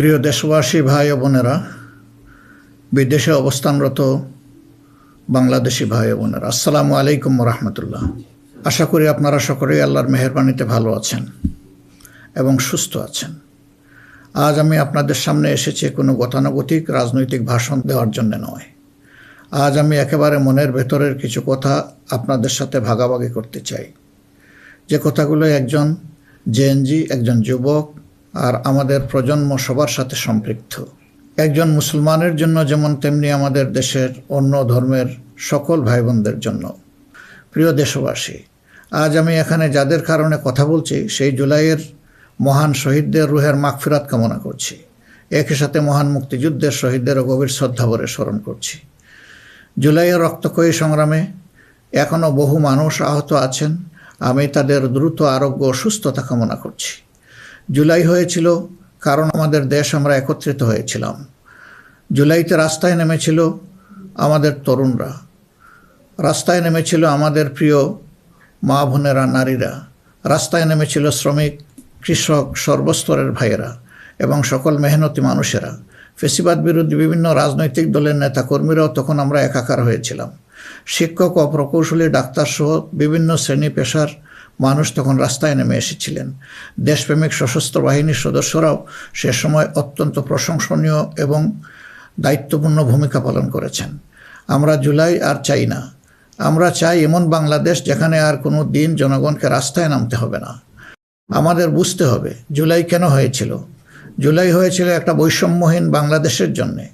প্রিয় দেশবাসী ভাই ও বোনেরা, বিদেশে অবস্থানরত বাংলাদেশি ভাই ও বোনেরা, আসসালামু আলাইকুম রহমতুল্লাহ। আশা করি আপনারা সকলেই আল্লাহর মেহেরবানিতে ভালো আছেন এবং সুস্থ আছেন। আজ আমি আপনাদের সামনে এসেছি কোনো গতানুগতিক রাজনৈতিক ভাষণ দেওয়ার জন্য নয়। আজ আমি একেবারে মনের ভেতরের কিছু কথা আপনাদের সাথে ভাগাভাগি করতে চাই, যে কথাগুলো একজন জেএনজি, একজন যুবক আর আমাদের প্রজন্ম সবার সাথে সম্পৃক্ত। একজন মুসলমানের জন্য যেমন, তেমনি আমাদের দেশের অন্য ধর্মের সকল ভাই বোনদের জন্য। প্রিয় দেশবাসী, আজ আমি এখানে যাদের কারণে কথা বলছি, সেই জুলাইয়ের মহান শহীদদের রুহের মাগফিরাত কামনা করছি। একই সাথে মহান মুক্তিযুদ্ধের শহীদদেরও গভীর শ্রদ্ধাভরে স্মরণ করছি। জুলাইয়ের রক্তক্ষয়ী সংগ্রামে এখনও বহু মানুষ আহত আছেন। আমি তাদের দ্রুত আরোগ্য ও সুস্থতা কামনা করছি। জুলাই হয়েছিল কারণ আমাদের দেশ আমরা একত্রিত হয়েছিলাম। জুলাইতে রাস্তায় নেমেছিল আমাদের তরুণরা, রাস্তায় নেমেছিল আমাদের প্রিয় মা বোনেরা, নারীরা, রাস্তায় নেমেছিল শ্রমিক, কৃষক, সর্বস্তরের ভাইয়েরা এবং সকল মেহনতি মানুষেরা। ফেসিবাদ বিরোধী বিভিন্ন রাজনৈতিক দলের নেতাকর্মীরাও তখন আমরা একাকার হয়েছিলাম। শিক্ষক ও প্রকৌশলী, ডাক্তারসহ বিভিন্ন শ্রেণী পেশার মানুষ তখন রাস্তায় নেমে এসেছিলেন। দেশপ্রেমিক সশস্ত্র বাহিনীর সদস্যরাও সে সময় অত্যন্ত প্রশংসনীয় এবং দায়িত্বপূর্ণ ভূমিকা পালন করেছেন। আমরা জুলাই আর চাই না। আমরা চাই এমন বাংলাদেশ যেখানে আর কোনো দিন জনগণকে রাস্তায় নামতে হবে না। আমাদের বুঝতে হবে জুলাই কেন হয়েছিল। জুলাই হয়েছিল একটা বৈষম্যহীন বাংলাদেশের জন্যে।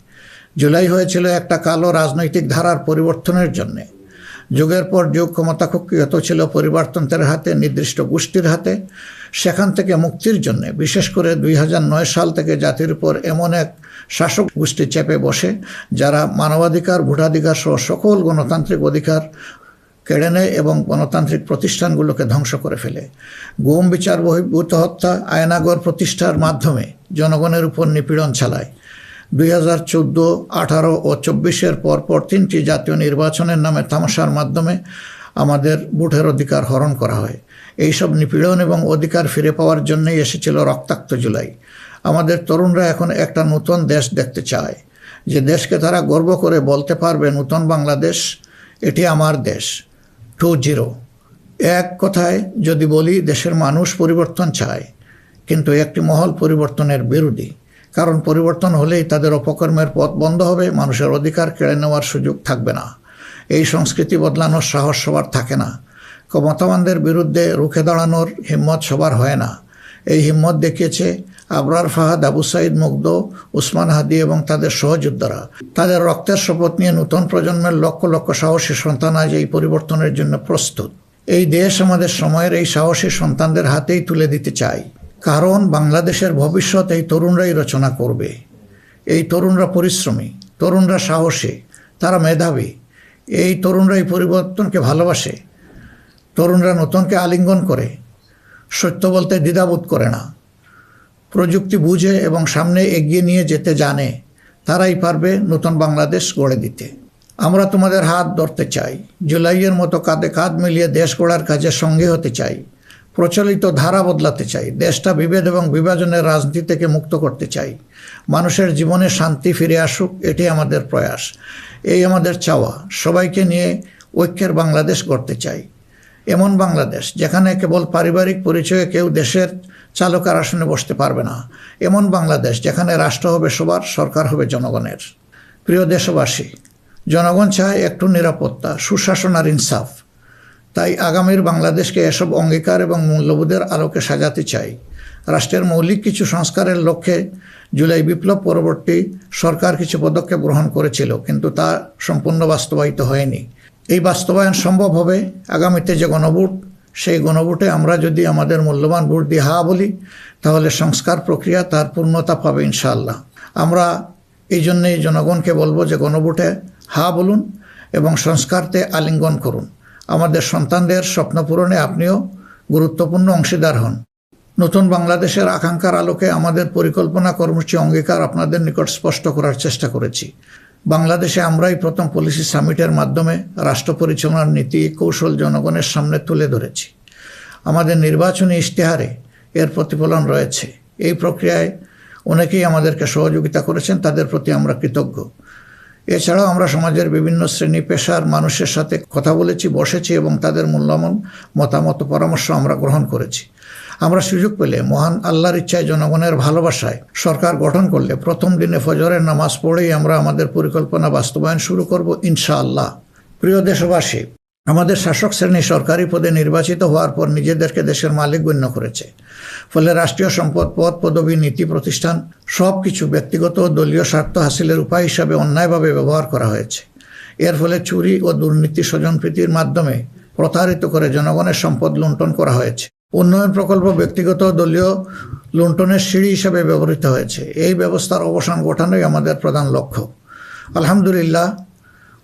জুলাই হয়েছিল একটা কালো রাজনৈতিক ধারার পরিবর্তনের জন্যে। যুগের পর যুগ ক্ষমতা কুক্ষিগত ছিল পরিবারতন্ত্রের হাতে, নির্দিষ্ট গোষ্ঠীর হাতে। সেখান থেকে মুক্তির জন্যে, বিশেষ করে 2009 সাল থেকে জাতির উপর এমন এক শাসক গোষ্ঠী চেপে বসে, যারা মানবাধিকার, ভোটাধিকার সহ সকল গণতান্ত্রিক অধিকার কেড়ে নেয় এবং গণতান্ত্রিক প্রতিষ্ঠানগুলোকে ধ্বংস করে ফেলে। গুম, বিচার বহির্ভূত হত্যা, আয়নাগর প্রতিষ্ঠার মাধ্যমে জনগণের উপর নিপীড়ন চালায়। 2014, 18 ও 24-এর পরপর 3টি জাতীয় নির্বাচনের নামে তামাশার মাধ্যমে আমাদের ভোটের অধিকার হরণ করা হয়। এইসব নিপীড়ন এবং অধিকার ফিরে পাওয়ার জন্যই এসেছিল রক্তাক্ত জুলাই। আমাদের তরুণরা এখন একটা নতুন দেশ দেখতে চায়, যে দেশকে তারা গর্ব করে বলতে পারবে, নতুন বাংলাদেশ, এটি আমার দেশ 2.0। এক কথায় যদি বলি, দেশের মানুষ পরিবর্তন চায়, কিন্তু একটি মহল পরিবর্তনের বিরোধী। কারণ পরিবর্তন হলেই তাদের অপকর্মের পথ বন্ধ হবে, মানুষের অধিকার কেড়ে নেওয়ার সুযোগ থাকবে না। এই সংস্কৃতি বদলানোর সাহস সবার থাকে না। ক্ষমতাবানদের বিরুদ্ধে রুখে দাঁড়ানোর হিম্মত সবার হয় না। এই হিম্মত দেখিয়েছে আবরার ফাহাদ, আবু সাইদ মুগ্ধ, উসমান হাদি এবং তাদের সহযোদ্ধারা। তাদের রক্তের শপথ নিয়ে নতুন প্রজন্মের লক্ষ লক্ষ সাহসী সন্তান আজ এই পরিবর্তনের জন্য প্রস্তুত। এই দেশ আমাদের সময়ের এই সাহসী সন্তানদের হাতেই তুলে দিতে চাই। কারণ বাংলাদেশের ভবিষ্যৎ এই তরুণরাই রচনা করবে। এই তরুণরা পরিশ্রমী, তরুণরা সাহসী, তারা মেধাবী। এই তরুণরা এই পরিবর্তনকে ভালোবাসে। তরুণরা নতুনকে আলিঙ্গন করে, সত্য বলতে দ্বিধাবোধ করে না। প্রযুক্তি বুঝে এবং সামনে এগিয়ে নিয়ে যেতে জানে। তারাই পারবে নতুন বাংলাদেশ গড়ে দিতে। আমরা তোমাদের হাত ধরতে চাই। জুলাইয়ের মতো কাঁধে কাঁধ মিলিয়ে দেশ গড়ার কাজে সঙ্গী হতে চাই। প্রচলিত ধারা বদলাতে চাই। দেশটা বিভেদ এবং বিভাজনের রাজনীতি থেকে মুক্ত করতে চাই। মানুষের জীবনে শান্তি ফিরে আসুক, এটি আমাদের প্রয়াস, এই আমাদের চাওয়া। সবাইকে নিয়ে ঐক্যের বাংলাদেশ গড়তে চাই। এমন বাংলাদেশ যেখানে কেবল পারিবারিক পরিচয়ে কেউ দেশের চালকের আসনে বসতে পারবে না। এমন বাংলাদেশ যেখানে রাষ্ট্র হবে সবার, সরকার হবে জনগণের। প্রিয় দেশবাসী, জনগণ চায় একটু নিরাপত্তা, সুশাসন আর ইনসাফ। তাই আগামীর বাংলাদেশকে এসব অঙ্গীকার এবং মূল্যবোধের আলোকে সাজাতে চাই। রাষ্ট্রের মৌলিক কিছু সংস্কারের লক্ষ্যে জুলাই বিপ্লব পরবর্তী সরকার কিছু পদক্ষেপ গ্রহণ করেছিল, কিন্তু তা সম্পূর্ণ বাস্তবায়িত হয়নি। এই বাস্তবায়ন সম্ভব হবে আগামীতে যে গণভোট, সেই গণভোটে আমরা যদি আমাদের মূল্যবান ভোট দিয়ে হা বলি, তাহলে সংস্কার প্রক্রিয়া তার পূর্ণতা পাবে ইনশাআল্লাহ। আমরা এই জন্যেই জনগণকে বলবো যে গণভোটে হা বলুন এবং সংস্কারতে আলিঙ্গন করুন। আমাদের সন্তানদের স্বপ্ন পূরণে আপনিও গুরুত্বপূর্ণ অংশীদার হন। নতুন বাংলাদেশের আকাঙ্ক্ষার আলোকে আমাদের পরিকল্পনা, কর্মসূচি, অঙ্গীকার আপনাদের নিকট স্পষ্ট করার চেষ্টা করেছি। বাংলাদেশে আমরাই প্রথম পলিসি সামিটের মাধ্যমে রাষ্ট্র পরিচালনার নীতি কৌশল জনগণের সামনে তুলে ধরেছি। আমাদের নির্বাচনী ইশতেহারে এর প্রতিফলন রয়েছে। এই প্রক্রিয়ায় অনেকেই আমাদেরকে সহযোগিতা করেছেন, তাদের প্রতি আমরা কৃতজ্ঞ। এছাড়াও আমরা সমাজের বিভিন্ন শ্রেণী পেশার মানুষের সাথে কথা বলেছি, বসেছি এবং তাদের মূল্যবান মতামত পরামর্শ আমরা গ্রহণ করেছি। আমরা সুযোগ পেলে মহান আল্লাহর ইচ্ছায়, জনগণের ভালোবাসায় সরকার গঠন করলে প্রথম দিনে ফজরের নামাজ পড়েই আমরা আমাদের পরিকল্পনা বাস্তবায়ন শুরু করব ইনশাআল্লাহ। প্রিয় দেশবাসী, আমাদের শাসক শ্রেণী সরকারি পদে নির্বাচিত হওয়ার পর নিজেদেরকে দেশের মালিক গণ্য করেছে। ফলে রাষ্ট্রীয় সম্পদ, পদ, পদবি, নীতি, প্রতিষ্ঠান সব কিছু ব্যক্তিগত ও দলীয় স্বার্থ হাসিলের উপায় হিসাবে অন্যায়ভাবে ব্যবহার করা হয়েছে। এর ফলে চুরি ও দুর্নীতি, স্বজনপ্রীতির মাধ্যমে প্রতারিত করে জনগণের সম্পদ লুণ্ঠন করা হয়েছে। উন্নয়ন প্রকল্প ব্যক্তিগত ও দলীয় লুণ্ঠনের সিঁড়ি হিসাবে ব্যবহৃত হয়েছে। এই ব্যবস্থার অবসান ঘটানোই আমাদের প্রধান লক্ষ্য। আলহামদুলিল্লাহ,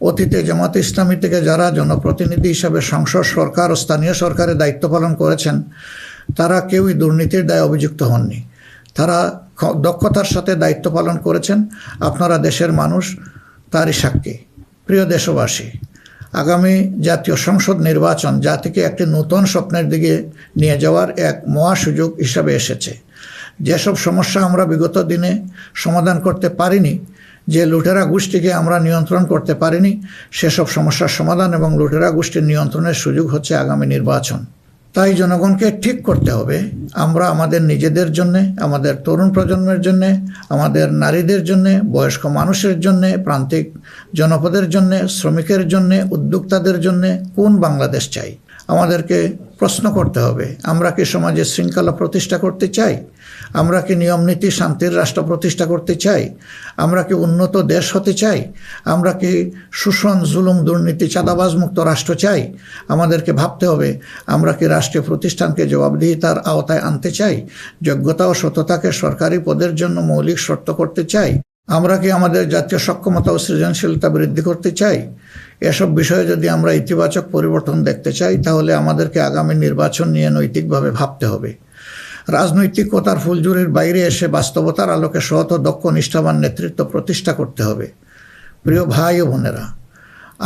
অতীতে জামাতে ইসলামী থেকে যারা জনপ্রতিনিধি হিসাবে সংসদ, সরকার ও স্থানীয় সরকারে দায়িত্ব পালন করেছেন, তারা কেউই দুর্নীতির দায়ে অভিযুক্ত হননি। তারা দক্ষতার সাথে দায়িত্ব পালন করেছেন। আপনারা দেশের মানুষ, তারই সাক্ষী। প্রিয় দেশবাসী, আগামী জাতীয় সংসদ নির্বাচন জাতিকে একটি নতুন স্বপ্নের দিকে নিয়ে যাওয়ার এক মহা সুযোগ হিসাবে এসেছে। যেসব সমস্যা আমরা বিগত দিনে সমাধান করতে পারিনি, যে লুটেরা গোষ্ঠীকে আমরা নিয়ন্ত্রণ করতে পারিনি, সেসব সমস্যার সমাধান এবং লুটেরা গোষ্ঠীর নিয়ন্ত্রণের সুযোগ হচ্ছে আগামী নির্বাচন। তাই জনগণকে ঠিক করতে হবে, আমরা আমাদের নিজেদের জন্যে, আমাদের তরুণ প্রজন্মের জন্যে, আমাদের নারীদের জন্যে, বয়স্ক মানুষের জন্যে, প্রান্তিক জনপদের জন্যে, শ্রমিকের জন্যে, উদ্যোক্তাদের জন্যে কোন বাংলাদেশ চাই। আমাদেরকে প্রশ্ন করতে হবে, আমরা কি সমাজে শৃঙ্খলা প্রতিষ্ঠা করতে চাই? আমরা কি নিয়মনীতি, শান্তির রাষ্ট্র প্রতিষ্ঠা করতে চাই? আমরা কি উন্নত দেশ হতে চাই? আমরা কি শোষণ, জুলুম, দুর্নীতি, চাঁদাবাজ মুক্ত রাষ্ট্র চাই? আমাদেরকে ভাবতে হবে, আমরা কি রাষ্ট্রীয় প্রতিষ্ঠানকে জবাবদিহিতার আওতায় আনতে চাই? যোগ্যতা ও সততাকে সরকারি পদের জন্য মৌলিক শর্ত করতে চাই? আমরা কি আমাদের জাতীয় সক্ষমতা ও সৃজনশীলতা বৃদ্ধি করতে চাই? এসব বিষয়ে যদি আমরা ইতিবাচক পরিবর্তন দেখতে চাই, তাহলে আমাদেরকে আগামী নির্বাচন নিয়ে নৈতিকভাবে ভাবতে হবে। রাজনৈতিকতার ফুলঝুরির বাইরে এসে বাস্তবতার আলোকে সৎ ও দক্ষ নিষ্ঠাবান নেতৃত্ব প্রতিষ্ঠা করতে হবে। প্রিয় ভাই ও বোনেরা,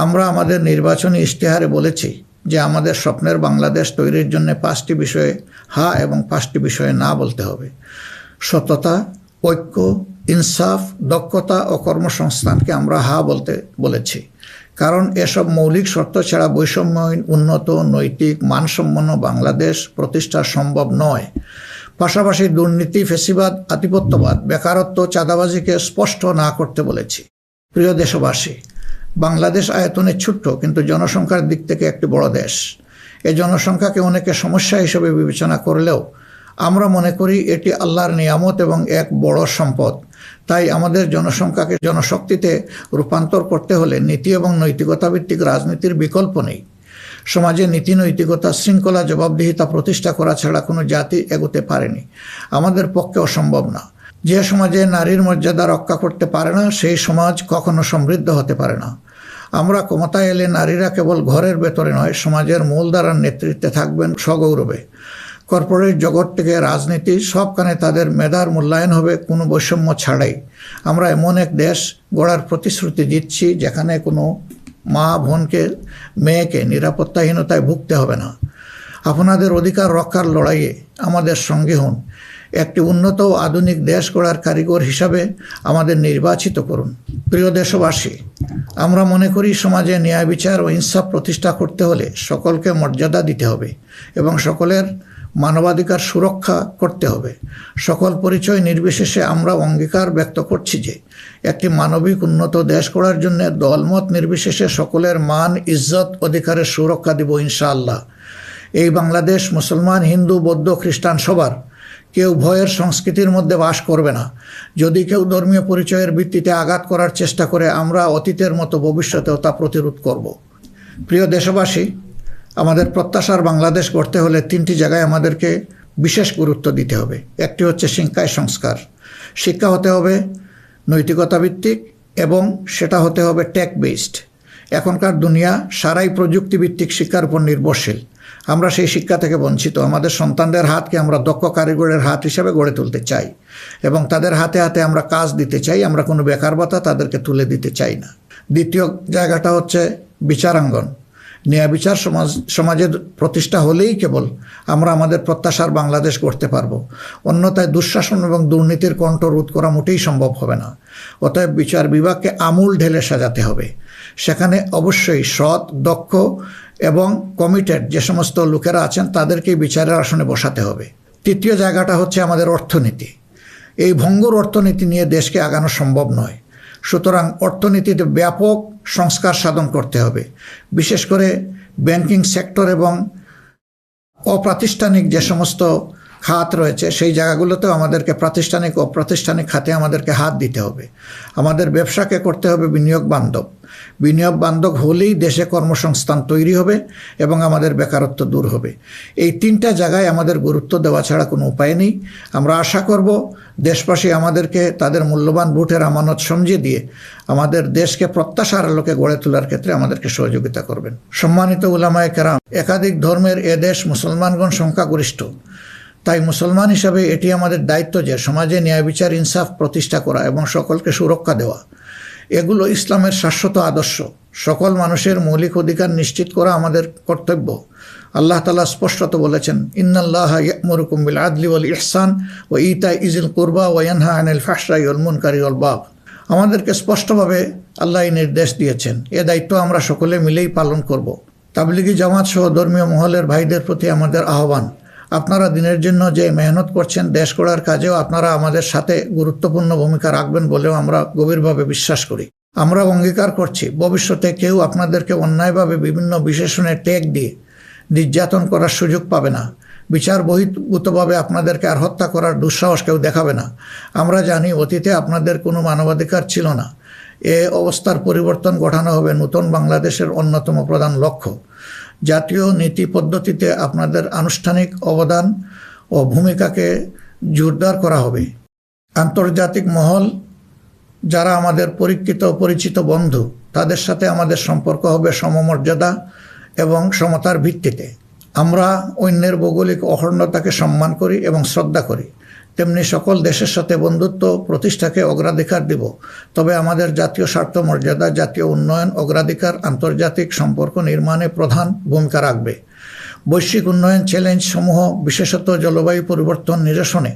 আমরা আমাদের নির্বাচনী ইশতেহারে বলেছি যে আমাদের স্বপ্নের বাংলাদেশ তৈরির জন্য 5টি বিষয়ে হা এবং 5টি বিষয়ে না বলতে হবে। সততা, ঐক্য, ইনসাফ, দক্ষতা ও কর্মসংস্থানকে আমরা হা বলতে বলেছি, কারণ এসব মৌলিক শর্ত ছাড়া বৈষম্যহীন, উন্নত, নৈতিক, মানসম্পন্ন বাংলাদেশ প্রতিষ্ঠা সম্ভব নয়। পাশাপাশি দুর্নীতি, ফ্যাসিবাদ, আধিপত্যবাদ, বেকারত্ব, চাঁদাবাজিকে স্পষ্ট না করতে বলেছি। প্রিয় দেশবাসী, বাংলাদেশ আয়তনে ছোট্ট কিন্তু জনসংখ্যার দিক থেকে একটি বড় দেশ। এই জনসংখ্যাকে অনেকে সমস্যা হিসেবে বিবেচনা করলেও আমরা মনে করি এটি আল্লাহর নিয়ামত এবং এক বড় সম্পদ। তাই আমাদের জনসংখ্যাকে জনশক্তিতে রূপান্তর করতে হলে নীতি এবং নৈতিকতা ভিত্তিক রাজনীতির বিকল্প নেই। সমাজে নীতি, নৈতিকতা, শৃঙ্খলা, জবাবদিহিতা প্রতিষ্ঠা করা ছাড়া কোনো জাতি এগোতে পারেনি, আমাদের পক্ষে অসম্ভব না। যে সমাজে নারীর মর্যাদা রক্ষা করতে পারে না, সেই সমাজ কখনো সমৃদ্ধ হতে পারে না। আমরা ক্ষমতায় এলে নারীরা কেবল ঘরের ভেতরে নয়, সমাজের মূলধারার নেতৃত্বে থাকবেন সগৌরবে। কর্পোরেট জগৎ থেকে রাজনীতি, সবখানে তাদের মেধার মূল্যায়ন হবে কোনো বৈষম্য ছাড়াই। আমরা এমন এক দেশ গড়ার প্রতিশ্রুতি দিচ্ছি যেখানে কোনো মা, বোনকে, মেয়েকে নিরাপত্তাহীনতায় ভুগতে হবে না। আপনাদের অধিকার রক্ষার লড়াইয়ে আমাদের সঙ্গী হন। একটি উন্নত ও আধুনিক দেশ গড়ার কারিগর হিসাবে আমাদের নির্বাচিত করুন। প্রিয় দেশবাসী, আমরা মনে করি সমাজে ন্যায় বিচার ও ইনসাফ প্রতিষ্ঠা করতে হলে সকলকে মর্যাদা দিতে হবে এবং সকলের মানবাধিকার সুরক্ষা করতে হবে। সকল পরিচয় নির্বিশেষে আমরা অঙ্গীকার ব্যক্ত করছি যে একটি মানবিক উন্নত দেশ গড়ার জন্য দলমত নির্বিশেষে সকলের মান, ইজ্জত, অধিকারের সুরক্ষা দিব ইনশাআল্লাহ। এই বাংলাদেশ মুসলমান, হিন্দু, বৌদ্ধ, খ্রিস্টান সবার। কেউ ভয়ের সংস্কৃতির মধ্যে বাস করবে না। যদি কেউ ধর্মীয় পরিচয়ের ভিত্তিতে আঘাত করার চেষ্টা করে, আমরা অতীতের মতো ভবিষ্যতেও তা প্রতিরোধ করব। প্রিয় দেশবাসী, আমাদের প্রত্যাশার বাংলাদেশ গড়তে হলে 3টি জায়গায় আমাদেরকে বিশেষ গুরুত্ব দিতে হবে। একটি হচ্ছে শিক্ষায় সংস্কার। শিক্ষা হতে হবে নৈতিকতা ভিত্তিক এবং সেটা হতে হবে টেক বেসড। এখনকার দুনিয়া সারাই প্রযুক্তিভিত্তিক শিক্ষার উপর নির্ভরশীল। আমরা সেই শিক্ষা থেকে বঞ্চিত। আমাদের সন্তানদের হাতকে আমরা দক্ষ কারিগরের হাত হিসাবে গড়ে তুলতে চাই এবং তাদের হাতে হাতে আমরা কাজ দিতে চাই। আমরা কোনো বেকার ভাতা তাদেরকে তুলে দিতে চাই না। দ্বিতীয় জায়গাটা হচ্ছে বিচারাঙ্গন। ন্যায় বিচার সমাজের প্রতিষ্ঠা হলেই কেবল আমরা আমাদের প্রত্যাশার বাংলাদেশ গড়তে পারব। অন্যথায় দুঃশাসন এবং দুর্নীতির কণ্ঠ রোধ করা মোটেই সম্ভব হবে না। অতএব বিচার বিভাগকে আমূল ঢেলে সাজাতে হবে। সেখানে অবশ্যই সৎ, দক্ষ এবং কমিটেড যে সমস্ত লোকেরা আছেন তাদেরকেই বিচারের আসনে বসাতে হবে। তৃতীয় জায়গাটা হচ্ছে আমাদের অর্থনীতি। এই ভঙ্গুর অর্থনীতি নিয়ে দেশকে আগানো সম্ভব নয়। সুতরাং অর্থনীতিতে ব্যাপক সংস্কার সাধন করতে হবে। বিশেষ করে ব্যাংকিং সেক্টর এবং অপ্রাতিষ্ঠানিক যে সমস্ত খাত রয়েছে সেই জায়গাগুলোতেও আমাদেরকে প্রাতিষ্ঠানিক ও অপ্রাতিষ্ঠানিক খাতে আমাদেরকে হাত দিতে হবে। আমাদের ব্যবসাকে করতে হবে বিনিয়োগ বান্ধব। বিনিয়োগ বান্ধব হলেই দেশে কর্মসংস্থান তৈরি হবে এবং আমাদের বেকারত্ব দূর হবে। এই তিনটা জায়গায় আমাদের গুরুত্ব দেওয়া ছাড়া কোনো উপায় নেই। আমরা আশা করব দেশবাসী আমাদেরকে তাদের মূল্যবান ভোটের আমানত সমঝে দিয়ে আমাদের দেশকে প্রত্যাশার আলোকে গড়ে তোলার ক্ষেত্রে আমাদেরকে সহযোগিতা করবেন। সম্মানিত উলামায়ে কেরাম, একাধিক ধর্মের এ দেশ মুসলমানগণ সংখ্যাগরিষ্ঠ। তাই মুসলমান হিসাবে এটি আমাদের দায়িত্ব যে সমাজে ন্যায় বিচার ইনসাফ প্রতিষ্ঠা করা এবং সকলকে সুরক্ষা দেওয়া। এগুলো ইসলামের শাশ্বত আদর্শ। সকল মানুষের মৌলিক অধিকার নিশ্চিত করা আমাদের কর্তব্য। আল্লাহ তাআলা স্পষ্টত বলেছেন, ইন্নাল্লাহা ইয়া'মুরুকুম বিল আদলি ওয়াল ইহসান ওয়া ইতাই যিল কুরবা ওয়া ইয়ানহা আনিল ফাহশাই ওয়াল মুনকারি ওয়াল বাগয়। আমাদেরকে স্পষ্টভাবে আল্লাহ নির্দেশ দিয়েছেন। এ দায়িত্ব আমরা সকলে মিলেই পালন করব। তাবলিগি জামাত সহ ধর্মীয় মহলের ভাইদের প্রতি আমাদের আহ্বান, আপনারা দিনের জন্য যে মেহনত করছেন, দেশ গড়ার কাজেও আপনারা আমাদের সাথে গুরুত্বপূর্ণ ভূমিকা রাখবেন বলেও আমরা গভীরভাবে বিশ্বাস করি। আমরা অঙ্গীকার করছি ভবিষ্যতে কেউ আপনাদেরকে অন্যায়ভাবে বিভিন্ন বিশেষণের ট্যাগ দিয়ে নির্যাতন করার সুযোগ পাবে না। বিচার বহির্ভূতভাবে আপনাদেরকে আর হত্যা করার দুঃসাহস কেউ দেখাবে না। আমরা জানি অতীতে আপনাদের কোনো মানবাধিকার ছিল না। এ অবস্থার পরিবর্তন ঘটানো হবে নতুন বাংলাদেশের অন্যতম প্রধান লক্ষ্য। জাতীয় নীতি পদ্ধতিতে আপনাদের আনুষ্ঠানিক অবদান ও ভূমিকাকে জোরদার করা হবে। আন্তর্জাতিক মহল যারা আমাদের পরীক্ষিত পরিচিত বন্ধু, তাদের সাথে আমাদের সম্পর্ক হবে সমমর্যাদা এবং সমতার ভিত্তিতে। আমরা অন্যের ভৌগোলিক অখণ্ডতাকে সম্মান করি এবং শ্রদ্ধা করি, তেমনি সকল দেশের সাথে বন্ধুত্ব প্রতিষ্ঠাকে অগ্রাধিকার দিব। তবে আমাদের জাতীয় স্বার্থ মর্যাদা, জাতীয় উন্নয়ন, অগ্রাধিকার আন্তর্জাতিক সম্পর্ক নির্মাণে প্রধান ভূমিকা রাখবে। বৈশ্বিক উন্নয়ন চ্যালেঞ্জ সমূহ, বিশেষত জলবায়ু পরিবর্তন নিরসনে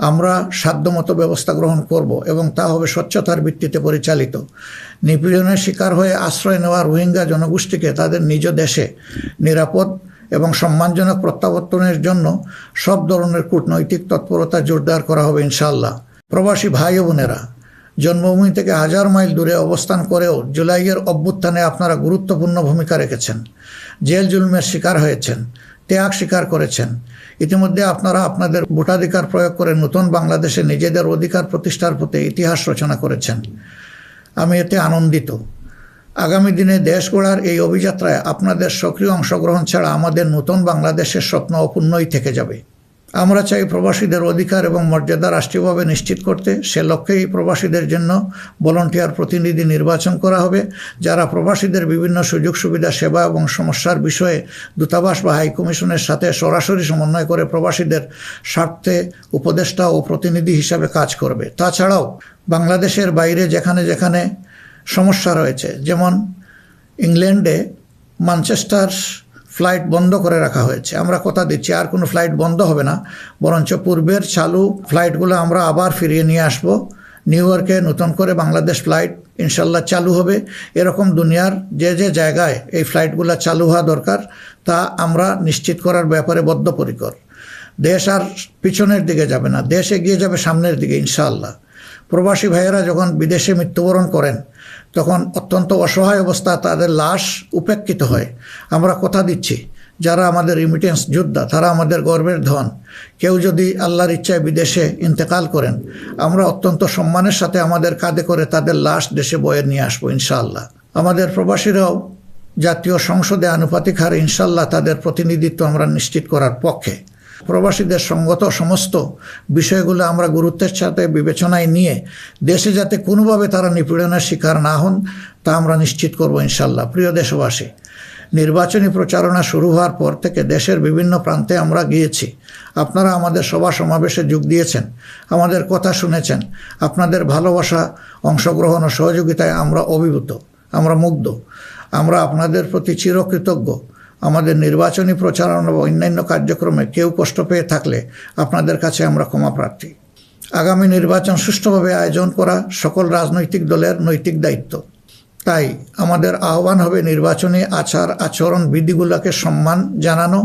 আমরা সাধ্যমতো ব্যবস্থা গ্রহণ করব এবং তা হবে স্বচ্ছতার ভিত্তিতে পরিচালিত। নিপীড়নের শিকার হয়ে আশ্রয় নেওয়া রোহিঙ্গা জনগোষ্ঠীকে তাদের নিজ দেশে নিরাপদ এবং সম্মানজনক প্রত্যাবর্তনের জন্য সব ধরনের কূটনৈতিক তৎপরতা জোরদার করা হবে ইনশাআল্লাহ। প্রবাসী ভাই ও বোনেরা, জন্মভূমি থেকে 1000 মাইল দূরে অবস্থান করেও জুলাইয়ের অভ্যুত্থানে আপনারা গুরুত্বপূর্ণ ভূমিকা রেখেছেন। জেল জুলুমের শিকার হয়েছেন, ত্যাগ স্বীকার করেছেন। ইতিমধ্যে আপনারা আপনাদের ভোটাধিকার প্রয়োগ করে নতুন বাংলাদেশে নিজেদের অধিকার প্রতিষ্ঠার পথে ইতিহাস রচনা করেছেন। আমি এতে আনন্দিত। আগামী দিনে দেশ গড়ার এই অভিযাত্রায় আপনাদের সক্রিয় অংশগ্রহণ ছাড়া আমাদের নতুন বাংলাদেশের স্বপ্ন অপূর্ণই থেকে যাবে। আমরা চাই প্রবাসীদের অধিকার এবং মর্যাদা রাষ্ট্রীয়ভাবে নিশ্চিত করতে। সে লক্ষ্যেই প্রবাসীদের জন্য ভলান্টিয়ার প্রতিনিধি নির্বাচন করা হবে, যারা প্রবাসীদের বিভিন্ন সুযোগ সুবিধা, সেবা এবং সমস্যার বিষয়ে দূতাবাস বা হাইকমিশনের সাথে সরাসরি সমন্বয় করে প্রবাসীদের স্বার্থে উপদেষ্টা ও প্রতিনিধি হিসাবে কাজ করবে। তাছাড়াও বাংলাদেশের বাইরে যেখানে যেখানে সমস্যা রয়েছে, যেমন ইংল্যান্ডে ম্যানচেস্টার ফ্লাইট বন্ধ করে রাখা হয়েছে, আমরা কথা দিচ্ছি আর কোনো ফ্লাইট বন্ধ হবে না, বরঞ্চ পূর্বের চালু ফ্লাইটগুলো আমরা আবার ফিরিয়ে নিয়ে আসব। নিউ ইয়র্কে নতুন করে বাংলাদেশ ফ্লাইট ইনশাল্লাহ চালু হবে। এরকম দুনিয়ার যে যে জায়গায় এই ফ্লাইটগুলো চালু হওয়া দরকার তা আমরা নিশ্চিত করার ব্যাপারে বদ্ধপরিকর। দেশ আর পিছনের দিকে যাবে না, দেশ এগিয়ে যাবে সামনের দিকে ইনশাআল্লাহ। প্রবাসী ভাইয়েরা যখন বিদেশে মৃত্যুবরণ করেন তখন অত্যন্ত অসহায় অবস্থা তাদের লাশ উপেক্ষিত হয়। আমরা কথা দিচ্ছি যারা আমাদের রিমিটেন্স যোদ্ধা তারা আমাদের গর্বের ধন। কেউ যদি আল্লাহর ইচ্ছায় বিদেশে ইন্তেকাল করেন, আমরা অত্যন্ত সম্মানের সাথে আমাদের কাঁধে করে তাদের লাশ দেশে বয়ে নিয়ে আসবো ইনশাআল্লাহ। আমাদের প্রবাসীরাও জাতীয় সংসদে আনুপাতিক হারে ইনশাআল্লাহ তাদের প্রতিনিধিত্ব আমরা নিশ্চিত করার পক্ষে। প্রবাসীদের সঙ্গত সমস্ত বিষয়গুলো আমরা গুরুত্বের সাথে বিবেচনায় নিয়ে দেশে যাতে কোনোভাবে তারা নিপীড়নের শিকার না হন তা আমরা নিশ্চিত করব ইনশাআল্লাহ। প্রিয় দেশবাসী, নির্বাচনী প্রচারণা শুরু হওয়ার পর থেকে দেশের বিভিন্ন প্রান্তে আমরা গিয়েছি। আপনারা আমাদের সভা সমাবেশে যোগ দিয়েছেন, আমাদের কথা শুনেছেন। আপনাদের ভালোবাসা, অংশগ্রহণ ও সহযোগিতায় আমরা অভিভূত, আমরা মুগ্ধ। আমরা আপনাদের প্রতি চিরকৃতজ্ঞ। আমাদের নির্বাচনী প্রচারণা বা অন্যান্য কার্যক্রমে কেউ কষ্ট পেয়ে থাকলে আপনাদের কাছে আমরা ক্ষমা প্রার্থী। আগামী নির্বাচন সুষ্ঠুভাবে আয়োজন করা সকল রাজনৈতিক দলের নৈতিক দায়িত্ব। তাই আমাদের আহ্বান হবে নির্বাচনী আচরণ বিধিগুলোকে সম্মান জানানো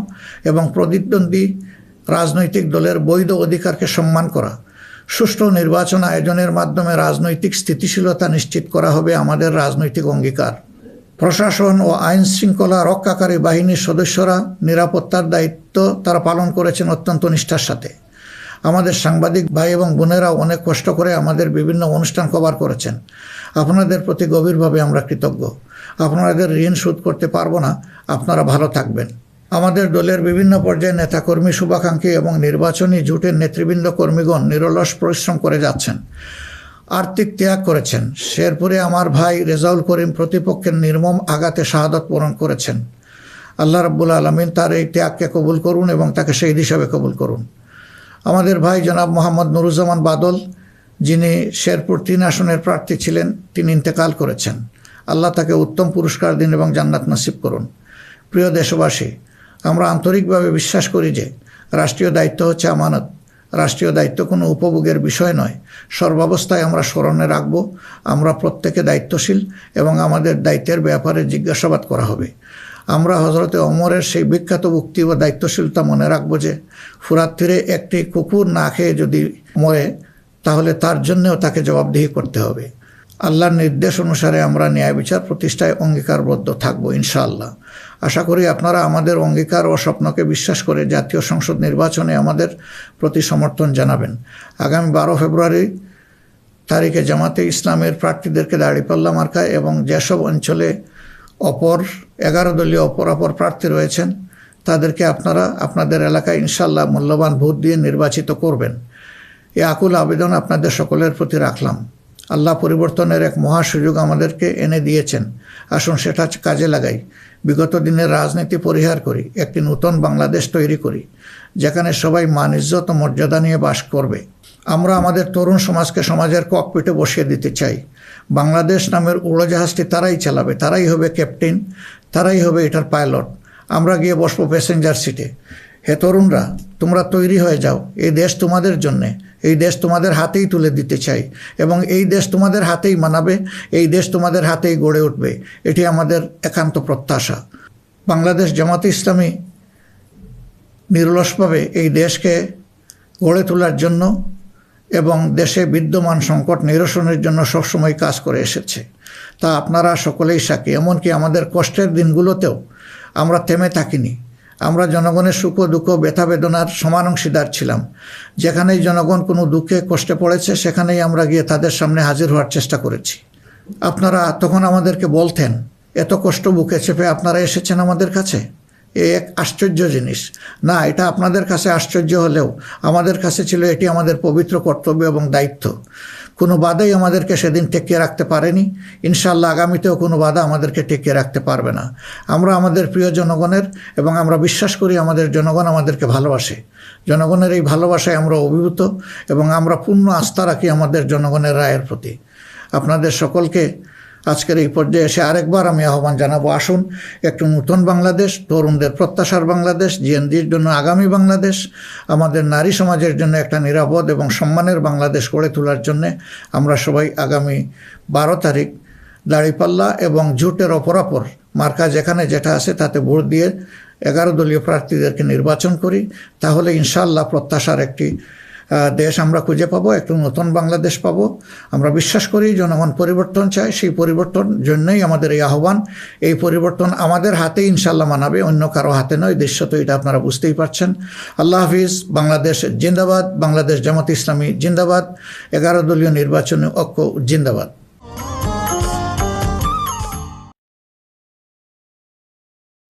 এবং প্রতিদ্বন্দ্বী রাজনৈতিক দলের বৈধ অধিকারকে সম্মান করা। সুষ্ঠু নির্বাচন আয়োজনের মাধ্যমে রাজনৈতিক স্থিতিশীলতা নিশ্চিত করা হবে আমাদের রাজনৈতিক অঙ্গীকার। প্রশাসন ও আইন শৃঙ্খলা রক্ষাকারী বাহিনীর সদস্যরা নিরাপত্তার দায়িত্ব তারা পালন করেছেন অত্যন্ত নিষ্ঠার সাথে। আমাদের সাংবাদিক ভাই এবং বোনেরাও অনেক কষ্ট করে আমাদের বিভিন্ন অনুষ্ঠান কভার করেছেন। আপনাদের প্রতি গভীরভাবে আমরা কৃতজ্ঞ। আপনাদের ঋণ শোধ করতে পারবো না। আপনারা ভালো থাকবেন। আমাদের দলের বিভিন্ন পর্যায়ে নেতাকর্মী, শুভাকাঙ্ক্ষী এবং নির্বাচনী জোটের নেতৃবৃন্দ কর্মীগণ নিরলস পরিশ্রম করে যাচ্ছেন, আর্থিক ত্যাগ করেছেন। শেরপুরে আমার ভাই রেজাউল করিম প্রতিপক্ষের নির্মম আঘাতে শাহাদত বরণ করেছেন। আল্লাহ রাব্বুল আলামিন তার এই ত্যাগকে কবুল করুন এবং তাকে শহীদ হিসাবে কবুল করুন। আমাদের ভাই জনাব মোহাম্মদ নুরুজ্জামান বাদল, যিনি শেরপুর 3 আসনের প্রার্থী ছিলেন, তিনি ইন্তেকাল করেছেন। আল্লাহ তাকে উত্তম পুরস্কার দিন এবং জান্নাত নসিব করুন। প্রিয় দেশবাসী, আমরা আন্তরিকভাবে বিশ্বাস করি যে রাষ্ট্রীয় দায়িত্ব হচ্ছে আমানত। রাষ্ট্রীয় দায়িত্ব কোনো উপভোগের বিষয় নয়। সর্বাবস্থায় আমরা স্মরণে রাখব আমরা প্রত্যেকে দায়িত্বশীল এবং আমাদের দায়িত্বের ব্যাপারে জিজ্ঞাসাবাদ করা হবে। আমরা হজরতে ওমরের সেই বিখ্যাত উক্তি ও দায়িত্বশীলতা মনে রাখব যে ফুরাত তীরে একটি কুকুর না খেয়ে যদি মরে তাহলে তার জন্যও তাকে জবাবদিহি করতে হবে। আল্লাহর নির্দেশ অনুসারে আমরা ন্যায় বিচার প্রতিষ্ঠায় অঙ্গীকারবদ্ধ থাকব ইনশাআল্লাহ। আশা করি আপনারা আমাদের অঙ্গীকার ও স্বপ্নকে বিশ্বাস করে জাতীয় সংসদ নির্বাচনে আমাদের প্রতি সমর্থন জানাবেন। আগামী 12 ফেব্রুয়ারি তারিখে জামাতে ইসলামের প্রার্থীদেরকে দাঁড়িপাল্লা মার্কায় এবং যেসব অঞ্চলে 11 দলীয় অপর প্রার্থী রয়েছেন তাদেরকে আপনারা আপনাদের এলাকায় ইনশাআল্লাহ মূল্যবান ভোট দিয়ে নির্বাচিত করবেন। এই আকুল আবেদন আপনাদের সকলের প্রতি রাখলাম। আল্লাহ পরিবর্তনের এক মহা সুযোগ আমাদেরকে এনে দিয়েছেন। আসুন সেটা কাজে লাগাই। বিগত দিনের রাজনীতি পরিহার করি, একটি নতুন বাংলাদেশ তৈরি করি যেখানে সবাই মান, ইজ্জত ও মর্যাদা নিয়ে বাস করবে। আমরা আমাদের তরুণ সমাজকে সমাজের ককপিটে বসিয়ে দিতে চাই। বাংলাদেশ নামের উড়োজাহাজটি তারাই চালাবে, তারাই হবে ক্যাপ্টেন, তারাই হবে এটার পাইলট। আমরা গিয়ে বসবো প্যাসেঞ্জার সিটে। হে তরুণরা, তোমরা তৈরি হয়ে যাও। এই দেশ তোমাদের জন্যে, এই দেশ তোমাদের হাতেই তুলে দিতে চাই এবং এই দেশ তোমাদের হাতেই মানাবে, এই দেশ তোমাদের হাতেই গড়ে উঠবে। এটি আমাদের একান্ত প্রত্যাশা। বাংলাদেশ জামাতে ইসলামী নিরলসভাবে এই দেশকে গড়ে তোলার জন্য এবং দেশে বিদ্যমান সংকট নিরসনের জন্য সবসময় কাজ করে এসেছে। তা আপনারা সকলেই সাক্ষী। এমনকি আমাদের কষ্টের দিনগুলোতেও আমরা থেমে থাকিনি। আমরা জনগণের সুখ দুঃখ, ব্যথা বেদনার সমান অংশীদার ছিলাম। যেখানেই জনগণ কোনো দুঃখে কষ্টে পড়েছে সেখানেই আমরা গিয়ে তাদের সামনে হাজির হওয়ার চেষ্টা করেছি। আপনারা তখন আমাদেরকে বলতেন, এত কষ্ট বুকে চেপে আপনারা এসেছেন আমাদের কাছে, এ এক আশ্চর্য জিনিস। না, এটা আপনাদের কাছে আশ্চর্য হলেও আমাদের কাছে ছিল এটি আমাদের পবিত্র কর্তব্য এবং দায়িত্ব। কোনো বাধাই আমাদেরকে সেদিন টেকিয়ে রাখতে পারেনি। ইনশাআল্লাহ আগামীতেও কোনো বাধা আমাদেরকে টেকিয়ে রাখতে পারবে না। আমরা আমাদের প্রিয় জনগণের এবং আমরা বিশ্বাস করি আমাদের জনগণ আমাদেরকে ভালোবাসে। জনগণের এই ভালোবাসায় আমরা অভিভূত এবং আমরা পূর্ণ আস্থা রাখি আমাদের জনগণের রায়ের প্রতি। আপনাদের সকলকে আজকের এই পর্যায়ে এসে আরেকবার আমি আহ্বান জানাবো, আসুন একটু নতুন বাংলাদেশ, তরুণদের প্রত্যাশার বাংলাদেশ, জিএনজির জন্য আগামী বাংলাদেশ, আমাদের নারী সমাজের জন্য একটা নিরাপদ এবং সম্মানের বাংলাদেশ গড়ে তোলার জন্যে আমরা সবাই আগামী 12 তারিখ দাঁড়িপাল্লা এবং জোটের অপরাপর মার্কা যেখানে যেটা আছে তাতে ভোট দিয়ে 11 দলীয় প্রার্থীদেরকে নির্বাচন করি। তাহলে ইনশাআল্লাহ প্রত্যাশার একটি দেশ আমরা খুঁজে পাবো, একটু নতুন বাংলাদেশ পাবো। আমরা বিশ্বাস করি জনগণ পরিবর্তন চায়, সেই পরিবর্তন জন্যই আমাদের এই আহ্বান। এই পরিবর্তন আমাদের হাতে ইনশাআল্লাহ মানাবে, অন্য কারো হাতে নয়। দেশ তো এটা আপনারা বুঝতেই পারছেন। আল্লাহ হাফিজ। বাংলাদেশ জিন্দাবাদ। বাংলাদেশ জামাত ইসলামী জিন্দাবাদ। 11 দলীয় নির্বাচনী ঐক্য জিন্দাবাদ।